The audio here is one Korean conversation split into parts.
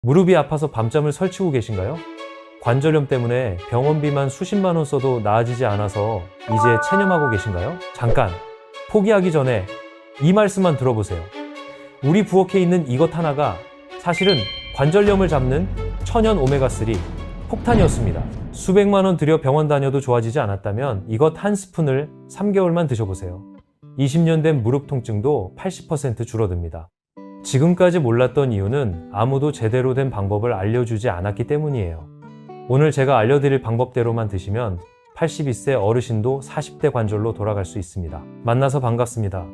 무릎이 아파서 밤잠을 설치고 계신가요? 관절염 때문에 병원비만 수십만 원 써도 나아지지 않아서 이제 체념하고 계신가요? 잠깐, 포기하기 전에 이 말씀만 들어보세요. 우리 부엌에 있는 이것 하나가 사실은 관절염을 잡는 천연 오메가3 폭탄이었습니다. 수백만 원 들여 병원 다녀도 좋아지지 않았다면 이것 한 스푼을 3개월만 드셔보세요. 20년 된 무릎 통증도 80% 줄어듭니다. 지금까지 몰랐던 이유는 아무도 제대로 된 방법을 알려주지 않았기 때문이에요. 오늘 제가 알려드릴 방법대로만 드시면 82세 어르신도 40대 관절로 돌아갈 수 있습니다. 만나서 반갑습니다.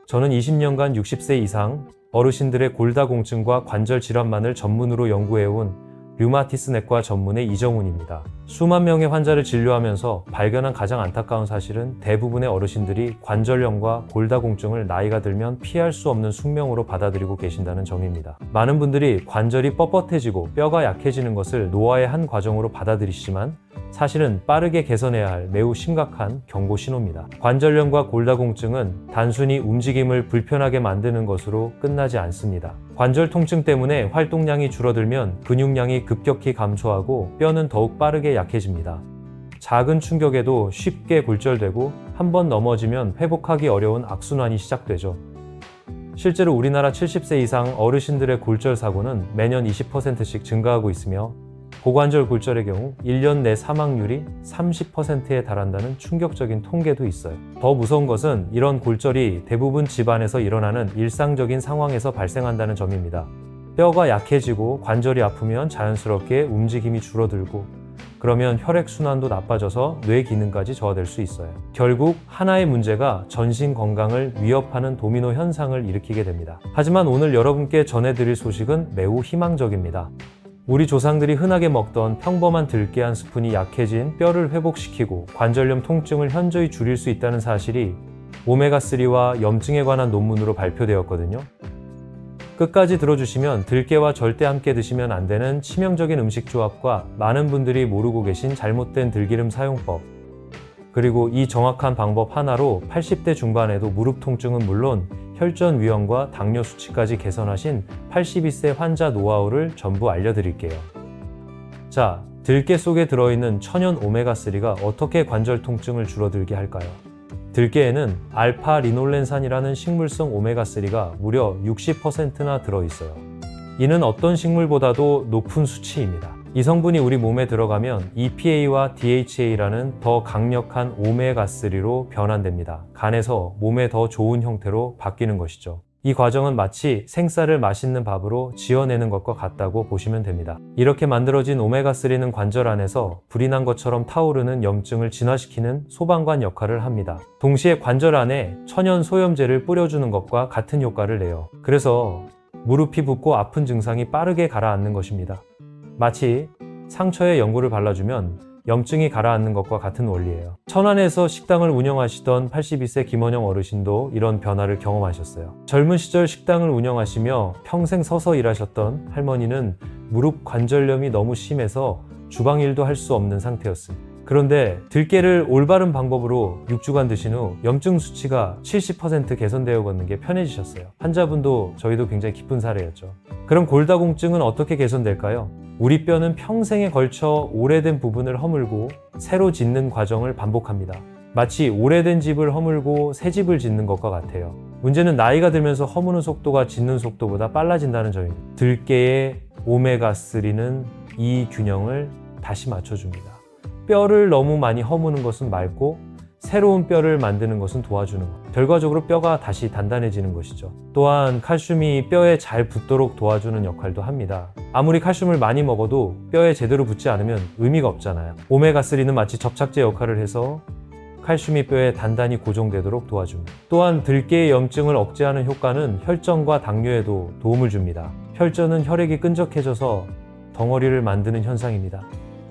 저는 20년간 60세 이상 어르신들의 골다공증과 관절 질환만을 전문으로 연구해온 류마티스 내과 전문의 이정훈입니다. 수만 명의 환자를 진료하면서 발견한 가장 안타까운 사실은 대부분의 어르신들이 관절염과 골다공증을 나이가 들면 피할 수 없는 숙명으로 받아들이고 계신다는 점입니다. 많은 분들이 관절이 뻣뻣해지고 뼈가 약해지는 것을 노화의 한 과정으로 받아들이시지만 사실은 빠르게 개선해야 할 매우 심각한 경고 신호입니다. 관절염과 골다공증은 단순히 움직임을 불편하게 만드는 것으로 끝나지 않습니다. 관절 통증 때문에 활동량이 줄어들면 근육량이 급격히 감소하고 뼈는 더욱 빠르게 약해집니다. 작은 충격에도 쉽게 골절되고 한번 넘어지면 회복하기 어려운 악순환이 시작되죠. 실제로 우리나라 70세 이상 어르신들의 골절 사고는 매년 20%씩 증가하고 있으며 고관절 골절의 경우 1년 내 사망률이 30%에 달한다는 충격적인 통계도 있어요. 더 무서운 것은 이런 골절이 대부분 집안에서 일어나는 일상적인 상황에서 발생한다는 점입니다. 뼈가 약해지고 관절이 아프면 자연스럽게 움직임이 줄어들고 그러면 혈액순환도 나빠져서 뇌 기능까지 저하될 수 있어요. 결국 하나의 문제가 전신 건강을 위협하는 도미노 현상을 일으키게 됩니다. 하지만 오늘 여러분께 전해드릴 소식은 매우 희망적입니다. 우리 조상들이 흔하게 먹던 평범한 들깨 한 스푼이 약해진 뼈를 회복시키고 관절염 통증을 현저히 줄일 수 있다는 사실이 오메가3와 염증에 관한 논문으로 발표되었거든요. 끝까지 들어주시면 들깨와 절대 함께 드시면 안 되는 치명적인 음식 조합과 많은 분들이 모르고 계신 잘못된 들기름 사용법, 그리고 이 정확한 방법 하나로 80대 중반에도 무릎 통증은 물론 혈전 위험과 당뇨 수치까지 개선하신 82세 환자 노하우를 전부 알려드릴게요. 자, 들깨 속에 들어있는 천연 오메가3가 어떻게 관절 통증을 줄어들게 할까요? 들깨에는 알파 리놀렌산이라는 식물성 오메가3가 무려 60%나 들어있어요. 이는 어떤 식물보다도 높은 수치입니다. 이 성분이 우리 몸에 들어가면 EPA와 DHA라는 더 강력한 오메가3로 변환됩니다. 간에서 몸에 더 좋은 형태로 바뀌는 것이죠. 이 과정은 마치 생쌀을 맛있는 밥으로 지어내는 것과 같다고 보시면 됩니다. 이렇게 만들어진 오메가3는 관절 안에서 불이 난 것처럼 타오르는 염증을 진화시키는 소방관 역할을 합니다. 동시에 관절 안에 천연 소염제를 뿌려주는 것과 같은 효과를 내요. 그래서 무릎이 붓고 아픈 증상이 빠르게 가라앉는 것입니다. 마치 상처에 연고를 발라주면 염증이 가라앉는 것과 같은 원리예요. 천안에서 식당을 운영하시던 82세 김원영 어르신도 이런 변화를 경험하셨어요. 젊은 시절 식당을 운영하시며 평생 서서 일하셨던 할머니는 무릎 관절염이 너무 심해서 주방 일도 할 수 없는 상태였습니다. 그런데 들깨를 올바른 방법으로 6주간 드신 후 염증 수치가 70% 개선되어 걷는 게 편해지셨어요. 환자분도 저희도 굉장히 기쁜 사례였죠. 그럼 골다공증은 어떻게 개선될까요? 우리 뼈는 평생에 걸쳐 오래된 부분을 허물고 새로 짓는 과정을 반복합니다. 마치 오래된 집을 허물고 새 집을 짓는 것과 같아요. 문제는 나이가 들면서 허무는 속도가 짓는 속도보다 빨라진다는 점입니다. 들깨의 오메가3는 이 균형을 다시 맞춰줍니다. 뼈를 너무 많이 허무는 것은 맑고 새로운 뼈를 만드는 것은 도와주는 것. 결과적으로 뼈가 다시 단단해지는 것이죠. 또한 칼슘이 뼈에 잘 붙도록 도와주는 역할도 합니다. 아무리 칼슘을 많이 먹어도 뼈에 제대로 붙지 않으면 의미가 없잖아요. 오메가3는 마치 접착제 역할을 해서 칼슘이 뼈에 단단히 고정되도록 도와줍니다. 또한 들깨의 염증을 억제하는 효과는 혈전과 당뇨에도 도움을 줍니다. 혈전은 혈액이 끈적해져서 덩어리를 만드는 현상입니다.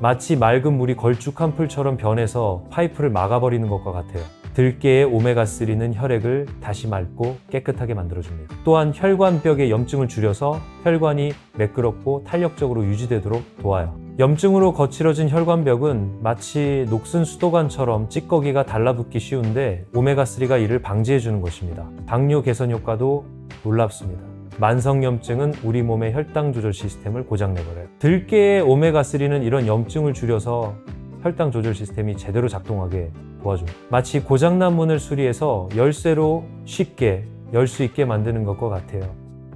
마치 맑은 물이 걸쭉한 풀처럼 변해서 파이프를 막아버리는 것과 같아요. 들깨의 오메가3는 혈액을 다시 맑고 깨끗하게 만들어줍니다. 또한 혈관벽의 염증을 줄여서 혈관이 매끄럽고 탄력적으로 유지되도록 도와요. 염증으로 거칠어진 혈관벽은 마치 녹슨 수도관처럼 찌꺼기가 달라붙기 쉬운데 오메가3가 이를 방지해주는 것입니다. 당뇨 개선 효과도 놀랍습니다. 만성염증은 우리 몸의 혈당 조절 시스템을 고장내버려요. 들깨의 오메가3는 이런 염증을 줄여서 혈당 조절 시스템이 제대로 작동하게 도와줍니다. 마치 고장난 문을 수리해서 열쇠로 쉽게 열 수 있게 만드는 것과 같아요.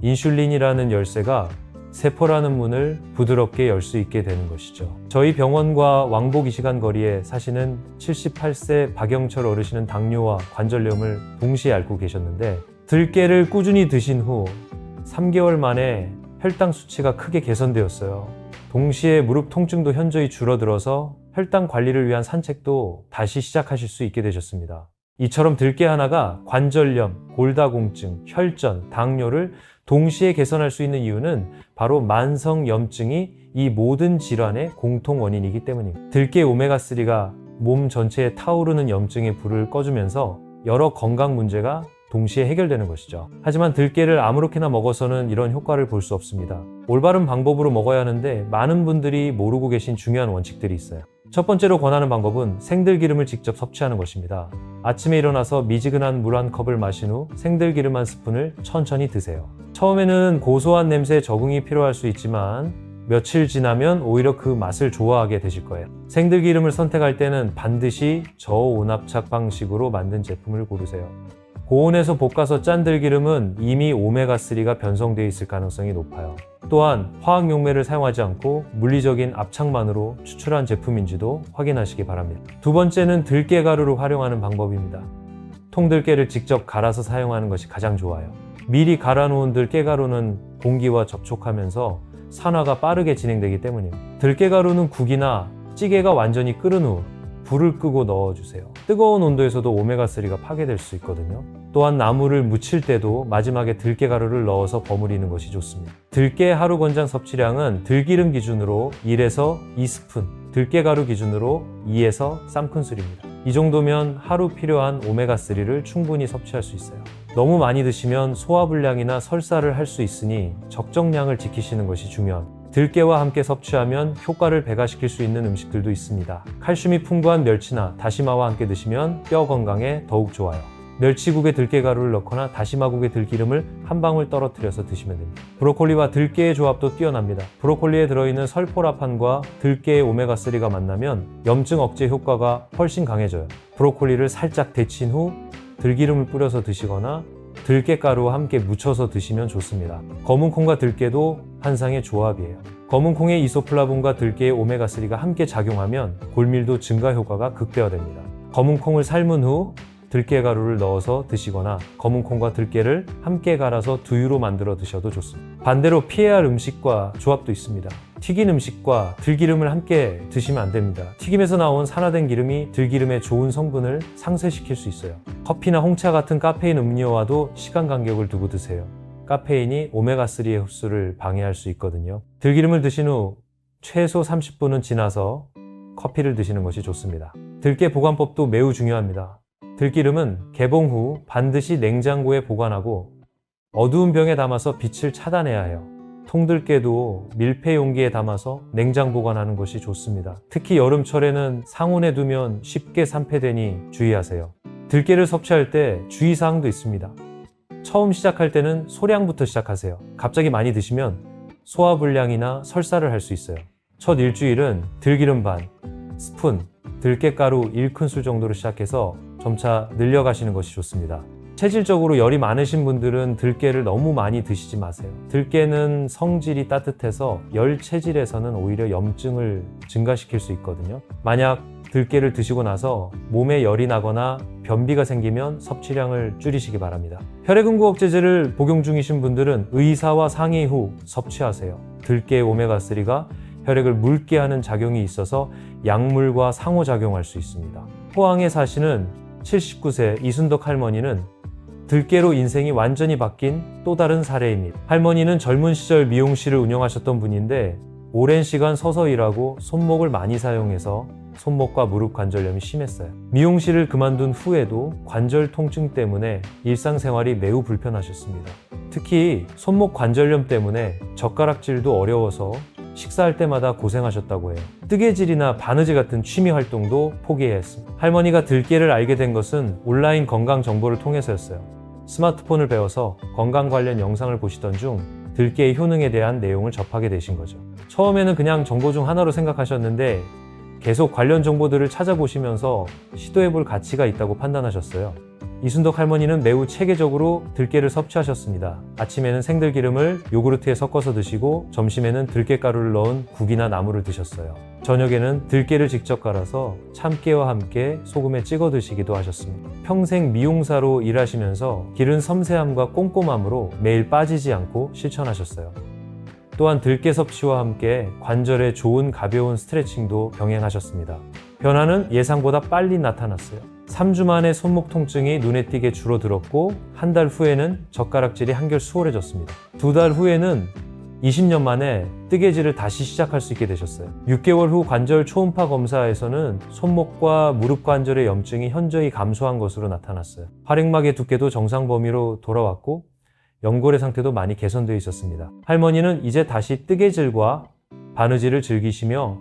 인슐린이라는 열쇠가 세포라는 문을 부드럽게 열 수 있게 되는 것이죠. 저희 병원과 왕복 2시간 거리에 사시는 78세 박영철 어르신은 당뇨와 관절염을 동시에 앓고 계셨는데 들깨를 꾸준히 드신 후 3개월 만에 혈당 수치가 크게 개선되었어요. 동시에 무릎 통증도 현저히 줄어들어서 혈당 관리를 위한 산책도 다시 시작하실 수 있게 되셨습니다. 이처럼 들깨 하나가 관절염, 골다공증, 혈전, 당뇨를 동시에 개선할 수 있는 이유는 바로 만성염증이 이 모든 질환의 공통 원인이기 때문입니다. 들깨 오메가3가 몸 전체에 타오르는 염증의 불을 꺼주면서 여러 건강 문제가 동시에 해결되는 것이죠. 하지만 들깨를 아무렇게나 먹어서는 이런 효과를 볼 수 없습니다. 올바른 방법으로 먹어야 하는데 많은 분들이 모르고 계신 중요한 원칙들이 있어요. 첫 번째로 권하는 방법은 생들기름을 직접 섭취하는 것입니다. 아침에 일어나서 미지근한 물 한 컵을 마신 후 생들기름 한 스푼을 천천히 드세요. 처음에는 고소한 냄새에 적응이 필요할 수 있지만 며칠 지나면 오히려 그 맛을 좋아하게 되실 거예요. 생들기름을 선택할 때는 반드시 저온압착 방식으로 만든 제품을 고르세요. 고온에서 볶아서 짠 들기름은 이미 오메가3가 변성되어 있을 가능성이 높아요. 또한 화학용매를 사용하지 않고 물리적인 압착만으로 추출한 제품인지도 확인하시기 바랍니다. 두 번째는 들깨가루를 활용하는 방법입니다. 통들깨를 직접 갈아서 사용하는 것이 가장 좋아요. 미리 갈아놓은 들깨가루는 공기와 접촉하면서 산화가 빠르게 진행되기 때문입니다. 들깨가루는 국이나 찌개가 완전히 끓은 후 불을 끄고 넣어주세요. 뜨거운 온도에서도 오메가3가 파괴될 수 있거든요. 또한 나물을 무칠 때도 마지막에 들깨가루를 넣어서 버무리는 것이 좋습니다. 들깨 하루 권장 섭취량은 들기름 기준으로 1에서 2스푼, 들깨가루 기준으로 2에서 3큰술입니다. 이 정도면 하루 필요한 오메가3를 충분히 섭취할 수 있어요. 너무 많이 드시면 소화불량이나 설사를 할 수 있으니 적정량을 지키시는 것이 중요합니다. 들깨와 함께 섭취하면 효과를 배가시킬 수 있는 음식들도 있습니다. 칼슘이 풍부한 멸치나 다시마와 함께 드시면 뼈 건강에 더욱 좋아요. 멸치국에 들깨가루를 넣거나 다시마국에 들기름을 한 방울 떨어뜨려서 드시면 됩니다. 브로콜리와 들깨의 조합도 뛰어납니다. 브로콜리에 들어있는 설포라판과 들깨의 오메가3가 만나면 염증 억제 효과가 훨씬 강해져요. 브로콜리를 살짝 데친 후 들기름을 뿌려서 드시거나 들깨가루와 함께 무쳐서 드시면 좋습니다. 검은콩과 들깨도 환상의 조합이에요. 검은콩의 이소플라본과 들깨의 오메가3가 함께 작용하면 골밀도 증가 효과가 극대화됩니다. 검은콩을 삶은 후 들깨가루를 넣어서 드시거나 검은콩과 들깨를 함께 갈아서 두유로 만들어 드셔도 좋습니다. 반대로 피해야 할 음식과 조합도 있습니다. 튀긴 음식과 들기름을 함께 드시면 안 됩니다. 튀김에서 나온 산화된 기름이 들기름의 좋은 성분을 상쇄시킬 수 있어요. 커피나 홍차 같은 카페인 음료와도 시간 간격을 두고 드세요. 카페인이 오메가3의 흡수를 방해할 수 있거든요. 들기름을 드신 후 최소 30분은 지나서 커피를 드시는 것이 좋습니다. 들깨 보관법도 매우 중요합니다. 들기름은 개봉 후 반드시 냉장고에 보관하고 어두운 병에 담아서 빛을 차단해야 해요. 통들깨도 밀폐 용기에 담아서 냉장 보관하는 것이 좋습니다. 특히 여름철에는 상온에 두면 쉽게 산패되니 주의하세요. 들깨를 섭취할 때 주의사항도 있습니다. 처음 시작할 때는 소량부터 시작하세요. 갑자기 많이 드시면 소화불량이나 설사를 할 수 있어요. 첫 일주일은 들기름 반 스푼, 들깨가루 1큰술 정도로 시작해서 점차 늘려가시는 것이 좋습니다. 체질적으로 열이 많으신 분들은 들깨를 너무 많이 드시지 마세요. 들깨는 성질이 따뜻해서 열 체질에서는 오히려 염증을 증가시킬 수 있거든요. 만약 들깨를 드시고 나서 몸에 열이 나거나 변비가 생기면 섭취량을 줄이시기 바랍니다. 혈액응고 억제제를 복용 중이신 분들은 의사와 상의 후 섭취하세요. 들깨 오메가3가 혈액을 묽게 하는 작용이 있어서 약물과 상호작용할 수 있습니다. 포항에 사시는 79세 이순덕 할머니는 들깨로 인생이 완전히 바뀐 또 다른 사례입니다. 할머니는 젊은 시절 미용실을 운영하셨던 분인데 오랜 시간 서서 일하고 손목을 많이 사용해서 손목과 무릎 관절염이 심했어요. 미용실을 그만둔 후에도 관절 통증 때문에 일상생활이 매우 불편하셨습니다. 특히 손목 관절염 때문에 젓가락질도 어려워서 식사할 때마다 고생하셨다고 해요. 뜨개질이나 바느질 같은 취미 활동도 포기해야 했습니다. 할머니가 들깨를 알게 된 것은 온라인 건강 정보를 통해서였어요. 스마트폰을 배워서 건강 관련 영상을 보시던 중 들깨의 효능에 대한 내용을 접하게 되신 거죠. 처음에는 그냥 정보 중 하나로 생각하셨는데 계속 관련 정보들을 찾아보시면서 시도해볼 가치가 있다고 판단하셨어요. 이순덕 할머니는 매우 체계적으로 들깨를 섭취하셨습니다. 아침에는 생들기름을 요구르트에 섞어서 드시고 점심에는 들깨가루를 넣은 국이나 나물을 드셨어요. 저녁에는 들깨를 직접 갈아서 참깨와 함께 소금에 찍어 드시기도 하셨습니다. 평생 미용사로 일하시면서 기른 섬세함과 꼼꼼함으로 매일 빠지지 않고 실천하셨어요. 또한 들깨 섭취와 함께 관절에 좋은 가벼운 스트레칭도 병행하셨습니다. 변화는 예상보다 빨리 나타났어요. 3주 만에 손목 통증이 눈에 띄게 줄어들었고 한 달 후에는 젓가락질이 한결 수월해졌습니다. 2달 후에는 20년 만에 뜨개질을 다시 시작할 수 있게 되셨어요. 6개월 후 관절 초음파 검사에서는 손목과 무릎 관절의 염증이 현저히 감소한 것으로 나타났어요. 활액막의 두께도 정상 범위로 돌아왔고 연골의 상태도 많이 개선되어 있었습니다. 할머니는 이제 다시 뜨개질과 바느질을 즐기시며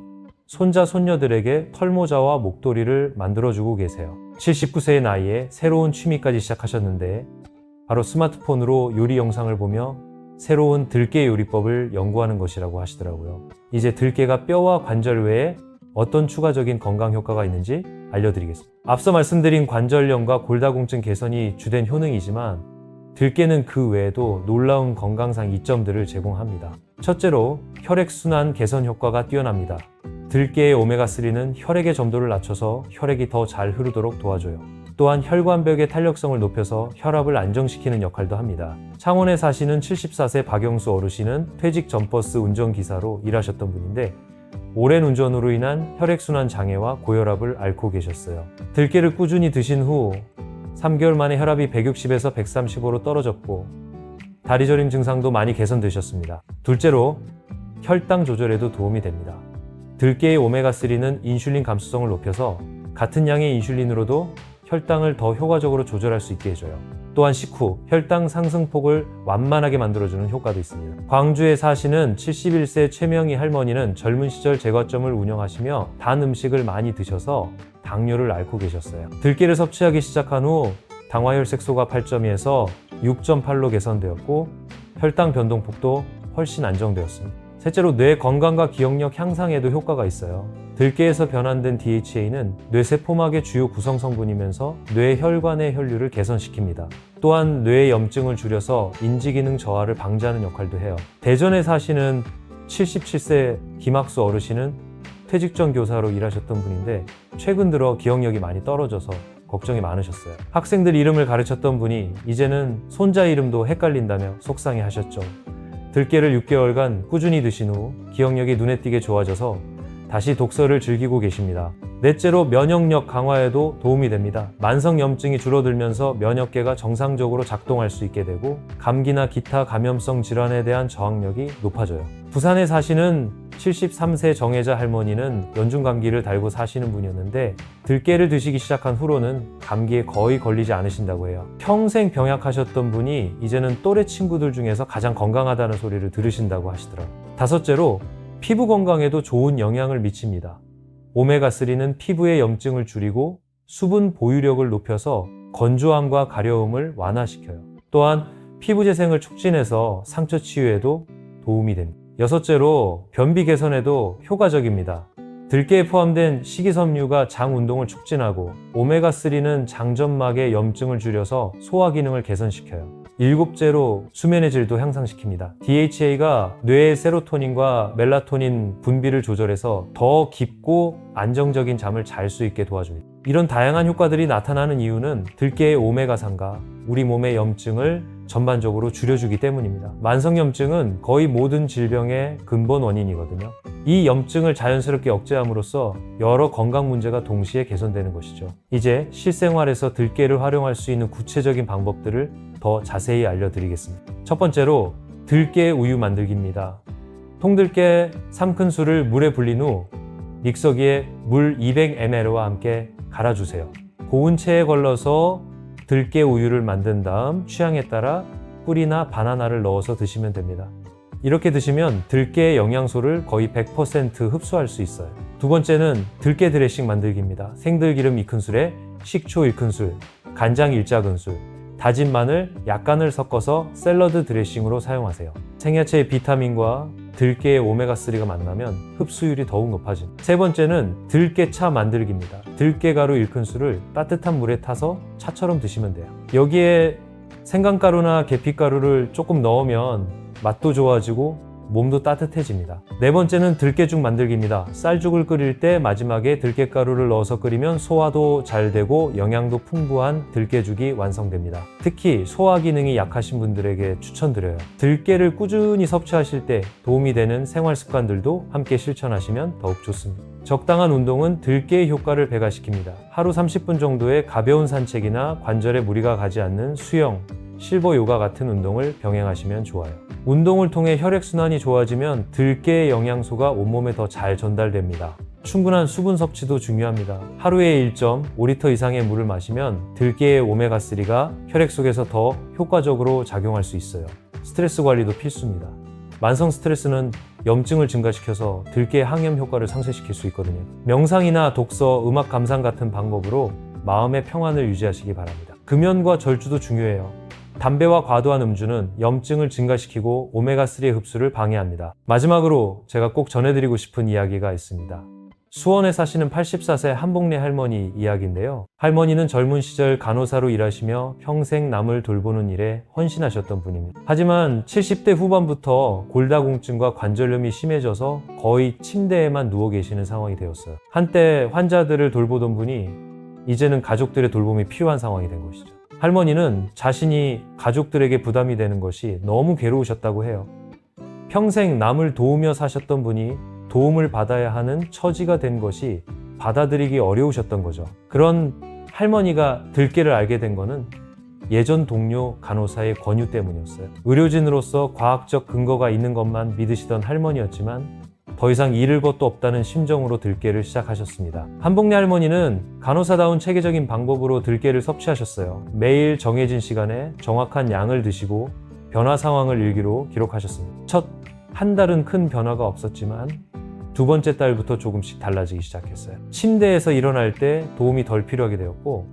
손자, 손녀들에게 털모자와 목도리를 만들어주고 계세요. 79세의 나이에 새로운 취미까지 시작하셨는데 바로 스마트폰으로 요리 영상을 보며 새로운 들깨 요리법을 연구하는 것이라고 하시더라고요. 이제 들깨가 뼈와 관절 외에 어떤 추가적인 건강 효과가 있는지 알려드리겠습니다. 앞서 말씀드린 관절염과 골다공증 개선이 주된 효능이지만 들깨는 그 외에도 놀라운 건강상 이점들을 제공합니다. 첫째로 혈액순환 개선 효과가 뛰어납니다. 들깨의 오메가3는 혈액의 점도를 낮춰서 혈액이 더 잘 흐르도록 도와줘요. 또한 혈관벽의 탄력성을 높여서 혈압을 안정시키는 역할도 합니다. 창원에 사시는 74세 박영수 어르신은 퇴직 전 버스 운전기사로 일하셨던 분인데 오랜 운전으로 인한 혈액순환 장애와 고혈압을 앓고 계셨어요. 들깨를 꾸준히 드신 후 3개월 만에 혈압이 160에서 135로 떨어졌고 다리 저림 증상도 많이 개선되셨습니다. 둘째로 혈당 조절에도 도움이 됩니다. 들깨의 오메가3는 인슐린 감수성을 높여서 같은 양의 인슐린으로도 혈당을 더 효과적으로 조절할 수 있게 해줘요. 또한 식후 혈당 상승폭을 완만하게 만들어주는 효과도 있습니다. 광주에 사시는 71세 최명희 할머니는 젊은 시절 제과점을 운영하시며 단 음식을 많이 드셔서 당뇨를 앓고 계셨어요. 들깨를 섭취하기 시작한 후 당화혈색소가 8.2에서 6.8로 개선되었고 혈당 변동폭도 훨씬 안정되었습니다. 셋째로 뇌 건강과 기억력 향상에도 효과가 있어요. 들깨에서 변환된 DHA는 뇌세포막의 주요 구성 성분이면서 뇌 혈관의 혈류를 개선시킵니다. 또한 뇌 염증을 줄여서 인지기능 저하를 방지하는 역할도 해요. 대전에 사시는 77세 김학수 어르신은 퇴직 전 교사로 일하셨던 분인데 최근 들어 기억력이 많이 떨어져서 걱정이 많으셨어요. 학생들 이름을 가르쳤던 분이 이제는 손자 이름도 헷갈린다며 속상해하셨죠. 들깨를 6개월간 꾸준히 드신 후 기억력이 눈에 띄게 좋아져서 다시 독서를 즐기고 계십니다. 넷째로 면역력 강화에도 도움이 됩니다. 만성염증이 줄어들면서 면역계가 정상적으로 작동할 수 있게 되고 감기나 기타 감염성 질환에 대한 저항력이 높아져요. 부산에 사시는 73세 정혜자 할머니는 연중감기를 달고 사시는 분이었는데 들깨를 드시기 시작한 후로는 감기에 거의 걸리지 않으신다고 해요. 평생 병약하셨던 분이 이제는 또래 친구들 중에서 가장 건강하다는 소리를 들으신다고 하시더라고요. 다섯째로 피부 건강에도 좋은 영향을 미칩니다. 오메가3는 피부의 염증을 줄이고 수분 보유력을 높여서 건조함과 가려움을 완화시켜요. 또한 피부 재생을 촉진해서 상처 치유에도 도움이 됩니다. 여섯째로 변비 개선에도 효과적입니다. 들깨에 포함된 식이섬유가 장 운동을 촉진하고 오메가3는 장점막의 염증을 줄여서 소화 기능을 개선시켜요. 일곱째로 수면의 질도 향상시킵니다. DHA가 뇌의 세로토닌과 멜라토닌 분비를 조절해서 더 깊고 안정적인 잠을 잘 수 있게 도와줍니다. 이런 다양한 효과들이 나타나는 이유는 들깨의 오메가3가 우리 몸의 염증을 전반적으로 줄여주기 때문입니다. 만성염증은 거의 모든 질병의 근본 원인이거든요. 이 염증을 자연스럽게 억제함으로써 여러 건강 문제가 동시에 개선되는 것이죠. 이제 실생활에서 들깨를 활용할 수 있는 구체적인 방법들을 더 자세히 알려드리겠습니다. 첫 번째로 들깨 우유 만들기입니다. 통들깨 3큰술을 물에 불린 후 믹서기에 물 200ml와 함께 갈아주세요. 고운 체에 걸러서 들깨 우유를 만든 다음 취향에 따라 꿀이나 바나나를 넣어서 드시면 됩니다. 이렇게 드시면 들깨의 영양소를 거의 100% 흡수할 수 있어요. 두 번째는 들깨 드레싱 만들기입니다. 생들기름 2큰술에 식초 1큰술, 간장 1작은술, 다진 마늘 약간을 섞어서 샐러드 드레싱으로 사용하세요. 생야채의 비타민과 들깨의 오메가3가 만나면 흡수율이 더욱 높아집니다. 세 번째는 들깨차 만들기입니다. 들깨가루 1큰술을 따뜻한 물에 타서 차처럼 드시면 돼요. 여기에 생강가루나 계피가루를 조금 넣으면 맛도 좋아지고 몸도 따뜻해집니다. 네 번째는 들깨죽 만들기입니다. 쌀죽을 끓일 때 마지막에 들깨가루를 넣어서 끓이면 소화도 잘 되고 영양도 풍부한 들깨죽이 완성됩니다. 특히 소화 기능이 약하신 분들에게 추천드려요. 들깨를 꾸준히 섭취하실 때 도움이 되는 생활 습관들도 함께 실천하시면 더욱 좋습니다. 적당한 운동은 들깨의 효과를 배가시킵니다. 하루 30분 정도의 가벼운 산책이나 관절에 무리가 가지 않는 수영, 실버 요가 같은 운동을 병행하시면 좋아요. 운동을 통해 혈액순환이 좋아지면 들깨의 영양소가 온몸에 더 잘 전달됩니다. 충분한 수분 섭취도 중요합니다. 하루에 1.5리터 이상의 물을 마시면 들깨의 오메가3가 혈액 속에서 더 효과적으로 작용할 수 있어요. 스트레스 관리도 필수입니다. 만성 스트레스는 염증을 증가시켜서 들깨의 항염 효과를 상쇄시킬 수 있거든요. 명상이나 독서, 음악 감상 같은 방법으로 마음의 평안을 유지하시기 바랍니다. 금연과 절주도 중요해요. 담배와 과도한 음주는 염증을 증가시키고 오메가3의 흡수를 방해합니다. 마지막으로 제가 꼭 전해드리고 싶은 이야기가 있습니다. 수원에 사시는 84세 한복래 할머니 이야기인데요. 할머니는 젊은 시절 간호사로 일하시며 평생 남을 돌보는 일에 헌신하셨던 분입니다. 하지만 70대 후반부터 골다공증과 관절염이 심해져서 거의 침대에만 누워 계시는 상황이 되었어요. 한때 환자들을 돌보던 분이 이제는 가족들의 돌봄이 필요한 상황이 된 것이죠. 할머니는 자신이 가족들에게 부담이 되는 것이 너무 괴로우셨다고 해요. 평생 남을 도우며 사셨던 분이 도움을 받아야 하는 처지가 된 것이 받아들이기 어려우셨던 거죠. 그런 할머니가 들깨를 알게 된 거는 예전 동료 간호사의 권유 때문이었어요. 의료진으로서 과학적 근거가 있는 것만 믿으시던 할머니였지만 더 이상 잃을 것도 없다는 심정으로 들깨를 시작하셨습니다. 한복래 할머니는 간호사다운 체계적인 방법으로 들깨를 섭취하셨어요. 매일 정해진 시간에 정확한 양을 드시고 변화 상황을 일기로 기록하셨습니다. 첫 한 달은 큰 변화가 없었지만 두 번째 달부터 조금씩 달라지기 시작했어요. 침대에서 일어날 때 도움이 덜 필요하게 되었고,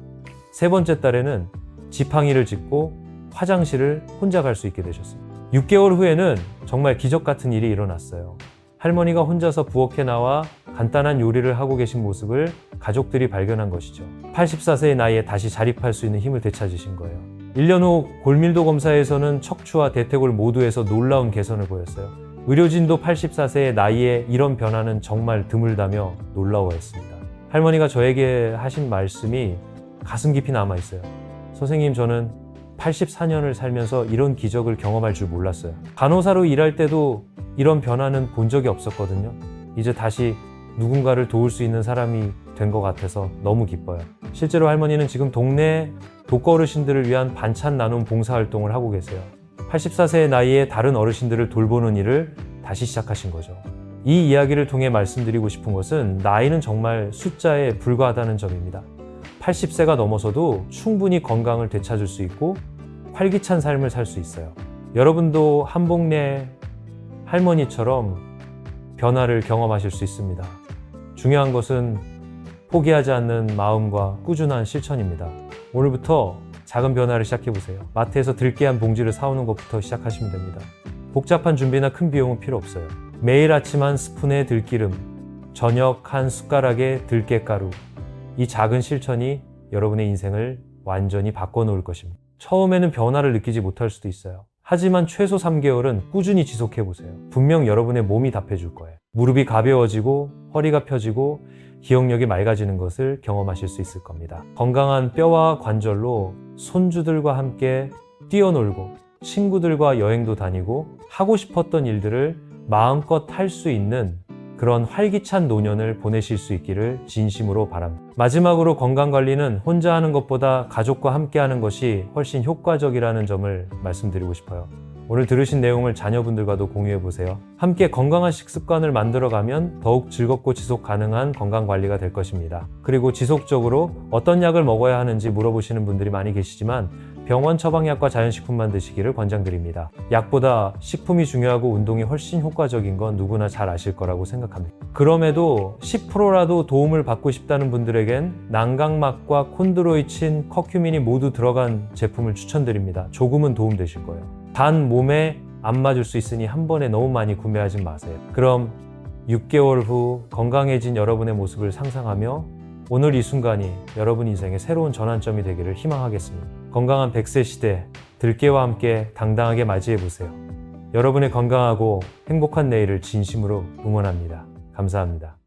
세 번째 달에는 지팡이를 짚고 화장실을 혼자 갈 수 있게 되셨습니다. 6개월 후에는 정말 기적 같은 일이 일어났어요. 할머니가 혼자서 부엌에 나와 간단한 요리를 하고 계신 모습을 가족들이 발견한 것이죠. 84세의 나이에 다시 자립할 수 있는 힘을 되찾으신 거예요. 1년 후 골밀도 검사에서는 척추와 대퇴골 모두에서 놀라운 개선을 보였어요. 의료진도 84세의 나이에 이런 변화는 정말 드물다며 놀라워했습니다. 할머니가 저에게 하신 말씀이 가슴 깊이 남아있어요. 선생님, 저는 84년을 살면서 이런 기적을 경험할 줄 몰랐어요. 간호사로 일할 때도 이런 변화는 본 적이 없었거든요. 이제 다시 누군가를 도울 수 있는 사람이 된 것 같아서 너무 기뻐요. 실제로 할머니는 지금 동네 독거어르신들을 위한 반찬 나눔 봉사활동을 하고 계세요. 84세의 나이에 다른 어르신들을 돌보는 일을 다시 시작하신 거죠. 이 이야기를 통해 말씀드리고 싶은 것은 나이는 정말 숫자에 불과하다는 점입니다. 80세가 넘어서도 충분히 건강을 되찾을 수 있고 활기찬 삶을 살 수 있어요. 여러분도 한복래 할머니처럼 변화를 경험하실 수 있습니다. 중요한 것은 포기하지 않는 마음과 꾸준한 실천입니다. 오늘부터 작은 변화를 시작해보세요. 마트에서 들깨 한 봉지를 사오는 것부터 시작하시면 됩니다. 복잡한 준비나 큰 비용은 필요 없어요. 매일 아침 한 스푼의 들기름, 저녁 한 숟가락의 들깨가루, 이 작은 실천이 여러분의 인생을 완전히 바꿔놓을 것입니다. 처음에는 변화를 느끼지 못할 수도 있어요. 하지만 최소 3개월은 꾸준히 지속해보세요. 분명 여러분의 몸이 답해줄 거예요. 무릎이 가벼워지고 허리가 펴지고 기억력이 맑아지는 것을 경험하실 수 있을 겁니다. 건강한 뼈와 관절로 손주들과 함께 뛰어놀고 친구들과 여행도 다니고 하고 싶었던 일들을 마음껏 할 수 있는 그런 활기찬 노년을 보내실 수 있기를 진심으로 바랍니다. 마지막으로 건강관리는 혼자 하는 것보다 가족과 함께 하는 것이 훨씬 효과적이라는 점을 말씀드리고 싶어요. 오늘 들으신 내용을 자녀분들과도 공유해보세요. 함께 건강한 식습관을 만들어가면 더욱 즐겁고 지속 가능한 건강관리가 될 것입니다. 그리고 지속적으로 어떤 약을 먹어야 하는지 물어보시는 분들이 많이 계시지만 병원 처방약과 자연식품만 드시기를 권장드립니다. 약보다 식품이 중요하고 운동이 훨씬 효과적인 건 누구나 잘 아실 거라고 생각합니다. 그럼에도 10%라도 도움을 받고 싶다는 분들에겐 난각막과 콘드로이친, 커큐민이 모두 들어간 제품을 추천드립니다. 조금은 도움되실 거예요. 단 몸에 안 맞을 수 있으니 한 번에 너무 많이 구매하지 마세요. 그럼 6개월 후 건강해진 여러분의 모습을 상상하며 오늘 이 순간이 여러분 인생의 새로운 전환점이 되기를 희망하겠습니다. 건강한 100세 시대, 들깨와 함께 당당하게 맞이해보세요. 여러분의 건강하고 행복한 내일을 진심으로 응원합니다. 감사합니다.